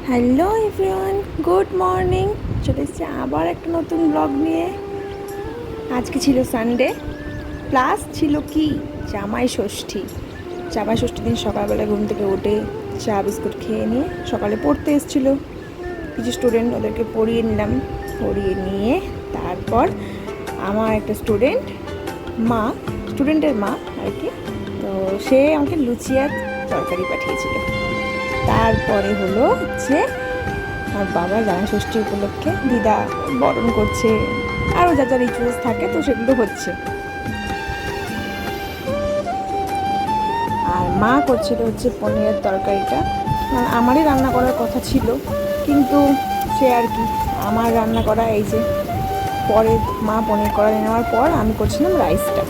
Hello everyone, good morning. চলে এসেছি আবার একটা নতুন ব্লগ নিয়ে। আজকে ছিল সানডে, প্লাস ছিল কি জামাই ষষ্ঠী। জামাই ষষ্ঠীর দিন সকালবেলা ঘুম থেকে উঠে চা বিস্কুট খেয়ে নিয়ে সকালে পড়তে এসেছিলো কিছু স্টুডেন্ট, ওদেরকে পড়িয়ে নিলাম। পড়িয়ে নিয়ে তারপর আমার একটা স্টুডেন্টের মা আর কি, তো সে আমাকে লুচি আর তরকারি পাঠিয়েছিল। তারপরে হলো হচ্ছে আমার বাবার জামাই ষষ্ঠী উপলক্ষে দিদা বরণ করছে, আরও যা যা রিচুয়ালস থাকে তো সেগুলো হচ্ছে। আর মা করছিল হচ্ছে পনিরের তরকারিটা, মানে আমারই রান্না করার কথা ছিল, কিন্তু সে আর কি আমার রান্না করা, এই যে পরে মা পনির করা নেওয়ার পর আমি করছিলাম রাইসটা।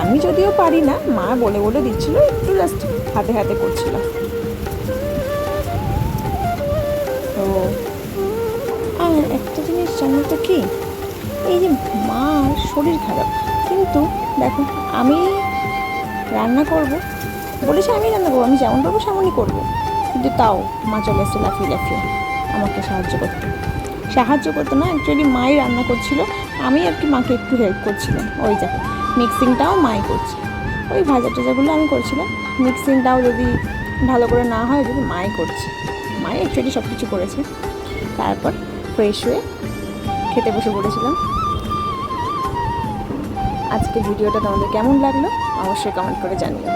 আমি যদিও পারি না, মা বলে বলে দিচ্ছিলো, একটু জাস্ট হাতে হাতে করছিলাম। তো আর একটা জিনিস জানো তো কি, এই যে মার শরীর খারাপ, কিন্তু দেখো আমি রান্না করব বলেছি, আমি রান্না করবো, আমি যেমন করবো সেমনই করবো, কিন্তু তাও মা চলে এসছে লাফিয়ে লাফিয়ে আমাকে সাহায্য করতো না, অ্যাকচুয়ালি মাই রান্না করছিল, আমি আর কি মাকে একটু হেল্প করছিলাম। ওই দেখো মিক্সিংটাও মাই করছে, ওই ভাজা টাজাগুলো আমি করছিলাম, মিক্সিংটাও যদি ভালো করে না হয় যদি মাই করছে, মাই অ্যাকচুয়ালি সব কিছু করেছে। তারপর ফ্রেশ হয়ে খেতে বসে পড়েছিলাম। আজকে ভিডিওটা তোমাদের কেমন লাগলো অবশ্যই কমেন্ট করে জানিও।